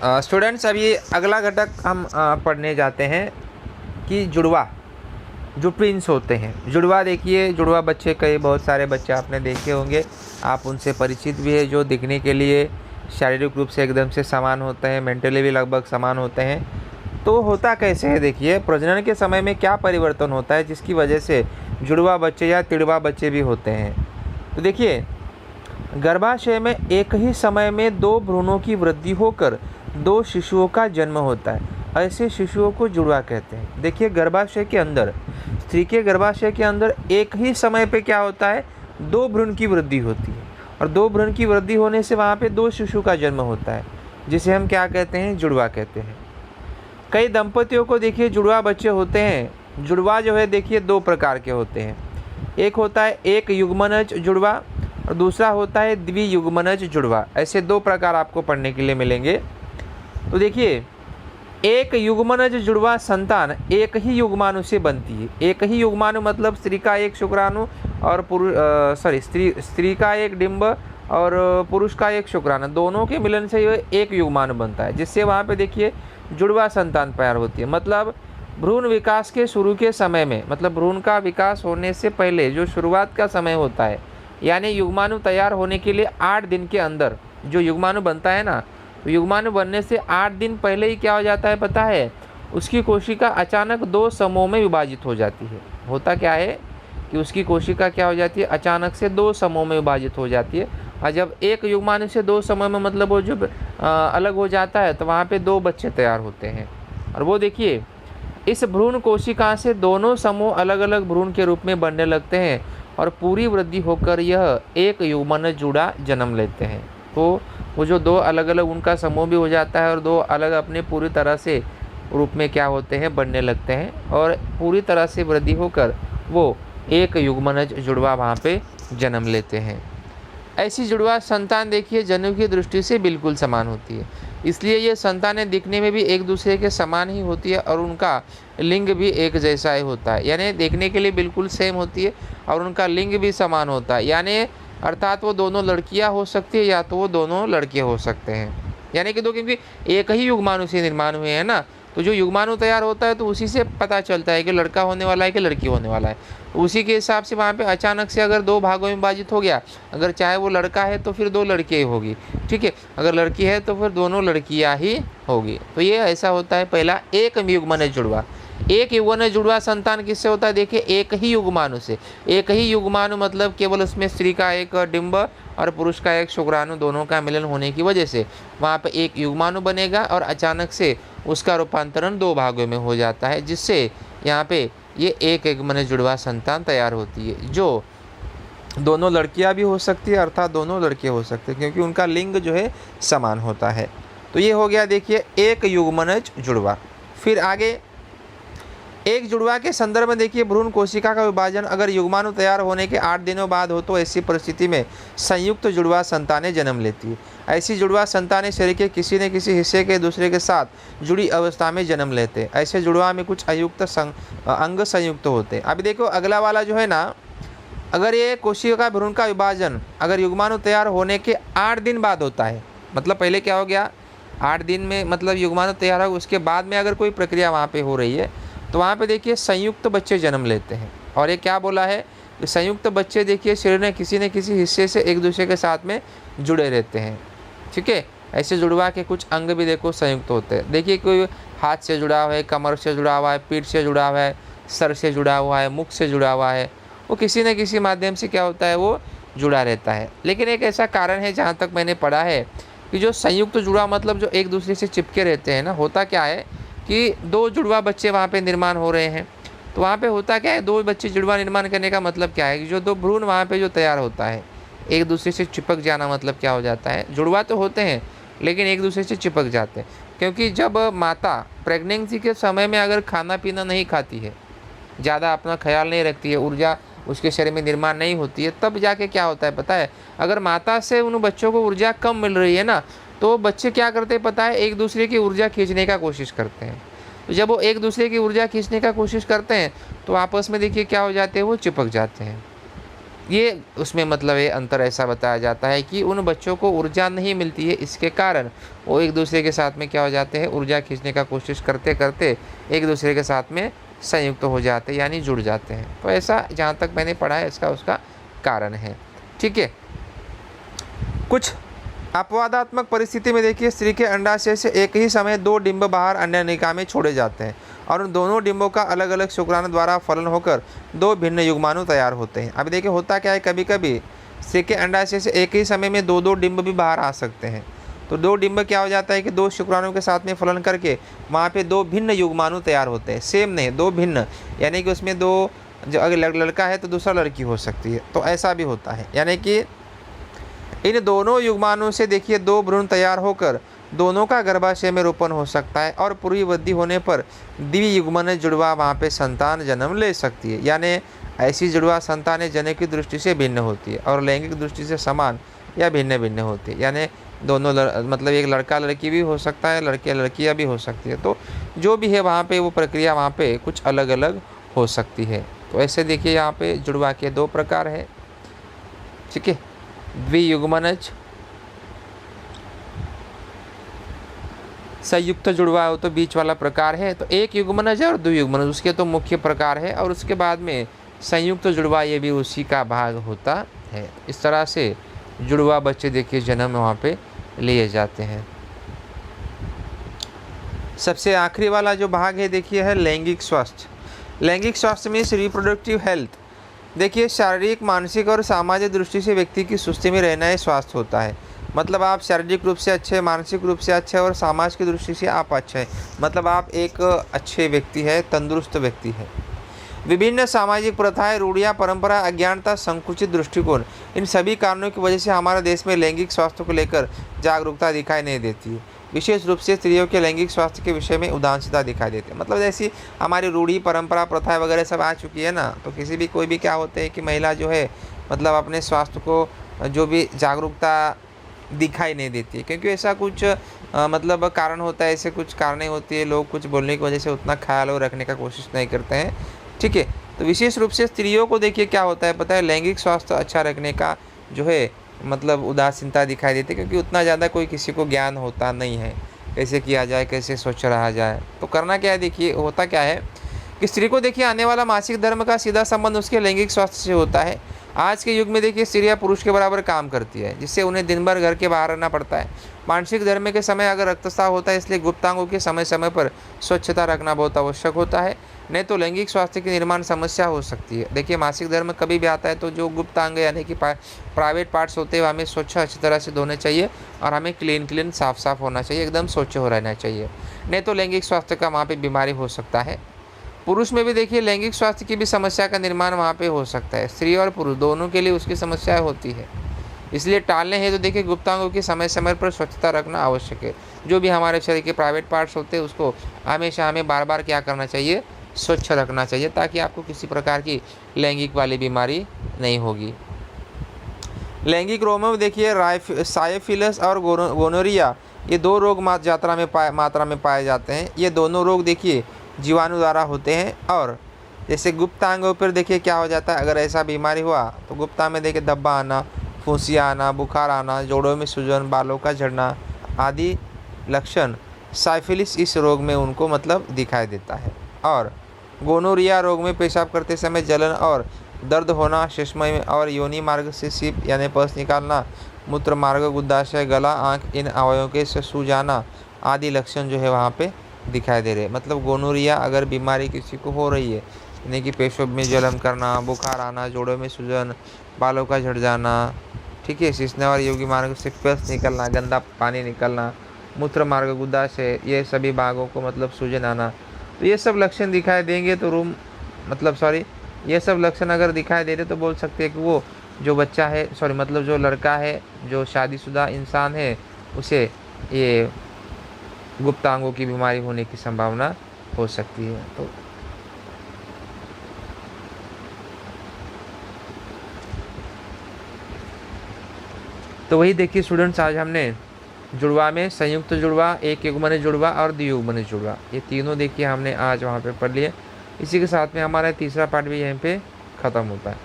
Students, अभी अगला घटक हम पढ़ने जाते हैं कि जुड़वा, जो ट्विंस होते हैं। जुड़वा देखिए, जुड़वा बच्चे कई बहुत सारे बच्चे आपने देखे होंगे, आप उनसे परिचित भी है, जो दिखने के लिए शारीरिक रूप से एकदम से समान होते हैं, मेंटली भी लगभग समान होते हैं। तो होता कैसे है, देखिए प्रजनन के समय में क्या परिवर्तन होता है जिसकी वजह से जुड़वा बच्चे या तिड़वा बच्चे भी होते हैं। तो देखिए, गर्भाशय में एक ही समय में 2 भ्रूणों की वृद्धि होकर 2 शिशुओं का जन्म होता है। ऐसे शिशुओं को जुड़वा कहते हैं। देखिए, गर्भाशय के अंदर, स्त्री के गर्भाशय के अंदर एक ही समय पे क्या होता है, 2 भ्रूण की वृद्धि होती है, और 2 भ्रूण की वृद्धि होने से वहाँ पे 2 शिशु का जन्म होता है, जिसे हम क्या कहते हैं, जुड़वा कहते हैं। कई दंपतियों को देखिए जुड़वा बच्चे होते हैं। जुड़वा जो है देखिए 2 प्रकार के होते हैं। एक होता है एक युग्मनज जुड़वा और दूसरा होता है द्वियुग्मनज जुड़वा। ऐसे 2 प्रकार आपको पढ़ने के लिए मिलेंगे। तो देखिए, एक युग्मनज जुड़वा संतान एक ही युग्माणु से बनती है। एक ही युग्माणु मतलब स्त्री का एक शुक्राणु और स्त्री का एक डिंब और पुरुष का एक शुक्राणु, दोनों के मिलन से ये एक युग्माणु बनता है, जिससे वहाँ पे देखिए जुड़वा संतान तैयार होती है। मतलब भ्रूण विकास के शुरू के समय में, मतलब भ्रूण का विकास होने से पहले जो शुरुआत का समय होता है, यानी युग्माणु तैयार होने के लिए 8 दिन के अंदर जो युग्माणु बनता है ना, तो युग्माणु बनने से 8 दिन पहले ही क्या हो जाता है पता है, उसकी कोशिका अचानक 2 समूहों में विभाजित हो जाती है। होता क्या है कि उसकी कोशिका क्या हो जाती है, अचानक से 2 समूहों में विभाजित हो जाती है। और जब एक युग्माणु से 2 समूह में मतलब वो जब अलग हो जाता है, तो वहाँ पे 2 बच्चे तैयार होते हैं। और वो देखिए, इस भ्रूण कोशिका से दोनों समूह अलग अलग भ्रूण के रूप में बनने लगते हैं और पूरी वृद्धि होकर यह एक युग्मनज जुड़ा जन्म लेते हैं। तो वो जो 2 अलग अलग उनका समूह भी हो जाता है और 2 अलग अपने पूरी तरह से रूप में क्या होते हैं, बनने लगते हैं, और पूरी तरह से वृद्धि होकर वो एक युग्मनज जुड़वा वहाँ पे जन्म लेते हैं। ऐसी जुड़वा संतान देखिए जन्म की दृष्टि से बिल्कुल समान होती है, इसलिए ये संतानें दिखने में भी एक दूसरे के समान ही होती है और उनका लिंग भी एक जैसा ही होता है। यानी देखने के लिए बिल्कुल सेम होती है और उनका लिंग भी समान होता है, यानी अर्थात वो दोनों लड़कियां हो सकती है या तो वो दोनों लड़के हो सकते हैं। यानी कि क्योंकि एक ही युग्माणु से निर्माण हुए हैं ना, तो जो युग्माणु तैयार होता है तो उसी से पता चलता है कि लड़का होने वाला है कि लड़की होने वाला है। उसी के हिसाब से वहाँ पे अचानक से अगर 2 भागों में विभाजित हो गया, अगर चाहे वो लड़का है तो फिर 2 लड़कियाँ ही होगी, ठीक है, अगर लड़की है तो फिर दोनों लड़कियाँ ही होगी। तो ये ऐसा होता है पहला एक युग्मनज जुड़वा। एक युग्मनज जुड़वा संतान किससे होता है, देखिए एक ही युग्माणु से। एक ही युग्माणु मतलब केवल उसमें स्त्री का एक डिंब और पुरुष का एक शुक्राणु, दोनों का मिलन होने की वजह से वहाँ पे एक युग्माणु बनेगा और अचानक से उसका रूपांतरण 2 भागों में हो जाता है, जिससे यहाँ पे ये एक युग्मनज जुड़वा संतान तैयार होती है, जो दोनों लड़कियाँ भी हो सकती है, अर्थात दोनों लड़के हो सकते हैं, क्योंकि उनका लिंग जो है समान होता है। तो ये हो गया देखिए एक युग्मनज जुड़वा। फिर आगे एक जुड़वा के संदर्भ में देखिए, भ्रूण कोशिका का विभाजन अगर युग्माणु तैयार होने के 8 दिनों बाद हो तो ऐसी परिस्थिति में संयुक्त जुड़वा संतानें जन्म लेती है। ऐसी जुड़वा संतानें शरीर के किसी न किसी हिस्से के दूसरे के साथ जुड़ी अवस्था में जन्म लेते हैं। ऐसे जुड़वा में कुछ अयुक्त अंग संयुक्त होते हैं। अभी देखो अगला वाला जो है ना, अगर ये कोशिका भ्रूण का विभाजन अगर युग्माणु तैयार होने के 8 दिन बाद होता है, मतलब पहले क्या हो गया, 8 दिन में मतलब युग्माणु तैयार हो, उसके बाद में अगर कोई प्रक्रिया वहाँ पे हो रही है, तो वहाँ पे देखिए संयुक्त बच्चे जन्म लेते हैं। और ये क्या बोला है कि संयुक्त बच्चे देखिए शरीर में किसी न किसी हिस्से से एक दूसरे के साथ में जुड़े रहते हैं, ठीक है। ऐसे जुड़वा के कुछ अंग भी देखो संयुक्त होते हैं। देखिए कोई हाथ से जुड़ा हुआ है, कमर से जुड़ा हुआ है, पीठ से जुड़ा हुआ है, सर से जुड़ा हुआ है, मुख से जुड़ा हुआ है, वो किसी न किसी माध्यम से क्या होता है, वो जुड़ा रहता है। लेकिन एक ऐसा कारण है, जहाँ तक मैंने पढ़ा है, कि जो संयुक्त जुड़ा मतलब जो एक दूसरे से चिपके रहते हैं ना, होता क्या है कि 2 जुड़वा बच्चे वहाँ पे निर्माण हो रहे हैं, तो वहाँ पे होता क्या है, 2 बच्चे जुड़वा निर्माण करने का मतलब क्या है कि जो 2 भ्रूण वहाँ पे जो तैयार होता है, एक दूसरे से चिपक जाना मतलब क्या हो जाता है, जुड़वा तो होते हैं लेकिन एक दूसरे से चिपक जाते हैं। क्योंकि जब माता प्रेगनेंसी के समय में अगर खाना पीना नहीं खाती है, ज़्यादा अपना ख्याल नहीं रखती है, ऊर्जा उसके शरीर में निर्माण नहीं होती है, तब जाके क्या होता है पता है, अगर माता से उन बच्चों को ऊर्जा कम मिल रही है ना, तो बच्चे क्या करते हैं पता है, एक दूसरे की ऊर्जा खींचने का कोशिश करते हैं। तो जब वो एक दूसरे की ऊर्जा खींचने का कोशिश करते हैं तो आपस में देखिए क्या हो जाते हैं, वो चिपक जाते हैं। ये उसमें मतलब ये अंतर ऐसा बताया जाता है कि उन बच्चों को ऊर्जा नहीं मिलती है, इसके कारण वो एक दूसरे के साथ में क्या हो जाते हैं, ऊर्जा खींचने का कोशिश करते करते एक दूसरे के साथ में संयुक्त हो जाते हैं, यानी जुड़ जाते हैं। तो ऐसा जहाँ तक मैंने पढ़ा है इसका उसका कारण है। ठीक है। कुछ अपवादात्मक परिस्थिति में देखिए, स्त्री के अंडाशय से एक ही समय 2 डिंब बाहर अन्ननलिका में छोड़े जाते हैं और उन दोनों डिंबों का अलग अलग शुक्राणु द्वारा फलन होकर 2 भिन्न युग्माणु तैयार होते हैं। अब देखिए होता क्या है, कभी कभी स्त्री के अंडाशय से एक ही समय में 2-2 डिंब भी बाहर आ सकते हैं। तो 2 डिंब क्या हो जाता है कि 2 शुक्राणु के साथ में फलन करके वहाँ पे 2 भिन्न युग्माणु तैयार होते हैं। सेम नहीं, 2 भिन्न, यानी कि उसमें 2, जो अगर लड़का है तो दूसरा लड़की हो सकती है, तो ऐसा भी होता है। यानी कि इन दोनों युग्माणुओं से देखिए 2 भ्रूण तैयार होकर दोनों का गर्भाशय में रोपण हो सकता है और पूरी वृद्धि होने पर द्वियुग्मन जुड़वा वहाँ पे संतान जन्म ले सकती है। यानी ऐसी जुड़वा संतान जन्म की दृष्टि से भिन्न होती है और लैंगिक दृष्टि से समान या भिन्न भिन्न होती है। यानी दोनों मतलब एक लड़का लड़की भी हो सकता है, लड़के लड़कियाँ भी हो सकती है। तो जो भी है वहाँ पे वो प्रक्रिया वहाँ पे कुछ अलग अलग हो सकती है। तो ऐसे देखिए यहाँ पे जुड़वा के 2 प्रकार है। ठीक है, द्वियुग्मनज, संयुक्त जुड़वा हो तो बीच वाला प्रकार है। तो एक युग्मनज और द्वियुग्मनज उसके तो मुख्य प्रकार है, और उसके बाद में संयुक्त जुड़वा ये भी उसी का भाग होता है। इस तरह से जुड़वा बच्चे देखिए जन्म वहाँ पे लिए जाते हैं। सबसे आखिरी वाला जो भाग है देखिए है लैंगिक स्वास्थ्य। लैंगिक स्वास्थ्य मीन्स रिप्रोडक्टिव हेल्थ। देखिए शारीरिक, मानसिक और सामाजिक दृष्टि से व्यक्ति की सुस्ती में रहना ही स्वास्थ्य होता है। मतलब आप शारीरिक रूप से अच्छे, मानसिक रूप से अच्छे और समाज की दृष्टि से आप अच्छे हैं, मतलब आप एक अच्छे व्यक्ति है, तंदुरुस्त व्यक्ति है। विभिन्न सामाजिक प्रथाएं, रूढ़ियाँ, परंपरा, अज्ञानता, संकुचित दृष्टिकोण, इन सभी कारणों की वजह से हमारे देश में लैंगिक स्वास्थ्य को लेकर जागरूकता दिखाई नहीं देती है। विशेष रूप से स्त्रियों के लैंगिक स्वास्थ्य के विषय में उदासीनता दिखाई देती है। मतलब जैसी हमारी रूढ़ी, परंपरा, प्रथाएं वगैरह सब आ चुकी है ना, तो किसी भी कोई भी क्या होते हैं कि महिला जो है मतलब अपने स्वास्थ्य को जो भी जागरूकता दिखाई नहीं देती है, क्योंकि ऐसा कुछ मतलब कारण होता है, ऐसे कुछ कारणें होती है, लोग कुछ बोलने की वजह से उतना ख्याल और रखने का कोशिश नहीं करते हैं। ठीक है, तो विशेष रूप से स्त्रियों को देखिए क्या होता है पता है, लैंगिक स्वास्थ्य अच्छा रखने का जो है मतलब उदासीनता दिखाई देती है, क्योंकि उतना ज़्यादा कोई किसी को ज्ञान होता नहीं है कैसे किया जाए, कैसे स्वच्छ रहा जाए। तो करना क्या है, देखिए होता क्या है कि स्त्री को देखिए आने वाला मासिक धर्म का सीधा संबंध उसके लैंगिक स्वास्थ्य से होता है। आज के युग में देखिए स्त्रियाँ पुरुष के बराबर काम करती है, जिससे उन्हें दिन भर घर के बाहर रहना पड़ता है। मासिक धर्म के समय अगर रक्तस्राव होता है, इसलिए गुप्तांगों की समय समय पर स्वच्छता रखना बहुत आवश्यक होता है, नहीं तो लैंगिक स्वास्थ्य की निर्माण समस्या हो सकती है। देखिए मासिक धर्म कभी भी आता है तो जो गुप्तांग यानी कि प्राइवेट पार्ट्स होते हैं हमें स्वच्छ अच्छी तरह से धोने चाहिए और हमें क्लीन साफ होना चाहिए, एकदम स्वच्छ हो रहना चाहिए, नहीं तो लैंगिक स्वास्थ्य का वहाँ पर बीमारी हो सकता है। पुरुष में भी देखिए लैंगिक स्वास्थ्य की भी समस्या का निर्माण वहाँ पे हो सकता है। स्त्री और पुरुष दोनों के लिए उसकी समस्या होती है, इसलिए टालने हैं तो देखिए गुप्तांगों की समय समय पर स्वच्छता रखना आवश्यक है। जो भी हमारे शरीर के प्राइवेट पार्ट्स होते हैं उसको हमेशा हमें बार बार क्या करना चाहिए, स्वच्छ रखना चाहिए, ताकि आपको किसी प्रकार की लैंगिक वाली बीमारी नहीं होगी। लैंगिक रोगों में देखिए साइफिलिस और गोनोरिया, ये 2 रोग मात्रा में पाए जाते हैं। ये दोनों रोग देखिए जीवाणु द्वारा होते हैं, और जैसे गुप्तांगों पर देखिए क्या हो जाता है, अगर ऐसा बीमारी हुआ तो गुप्ता में देखिए धब्बा आना, फुंसियाँ आना, बुखार आना, जोड़ों में सूजन, बालों का झड़ना आदि लक्षण साइफिलिस इस रोग में उनको मतलब दिखाई देता है। और गोनोरिया रोग में पेशाब करते समय जलन और दर्द होना, शिश्मय और योनि मार्ग से सीप यानी पस निकालना, मूत्र मार्ग, गुद्दाशय, गला, आँख, इन अवयवों के से सूज जाना आदि लक्षण जो है वहाँ पे दिखाई दे रहे। मतलब गोनोरिया अगर बीमारी किसी को हो रही है, यानी कि पेशाब में जलन करना, बुखार आना, जोड़ों में सूजन, बालों का झड़ जाना, ठीक है, शिश्न और योनि मार्ग से पस निकलना, गंदा पानी निकलना, मूत्र मार्ग, गुद्दाशय, ये सभी भागों को मतलब सूजन आना, तो ये सब लक्षण दिखाई देंगे तो ये सब लक्षण अगर दिखाई दे रहे तो बोल सकते हैं कि वो जो बच्चा है मतलब जो लड़का है, जो शादीशुदा इंसान है, उसे ये गुप्तांगों की बीमारी होने की संभावना हो सकती है। तो वही देखिए स्टूडेंट्स, आज हमने जुड़वा में संयुक्त जुड़वा, एक युग्मन जुड़वा और द्वियुग्मन जुड़वा, ये तीनों देखिए हमने आज वहाँ पे पढ़ लिए। इसी के साथ में हमारा तीसरा पार्ट भी यहीं पे ख़त्म होता है।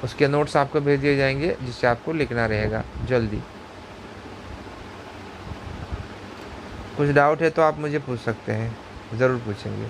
उसके नोट्स आपको भेज दिए जाएंगे, जिससे आपको लिखना रहेगा जल्दी। कुछ डाउट है तो आप मुझे पूछ सकते हैं, ज़रूर पूछेंगे।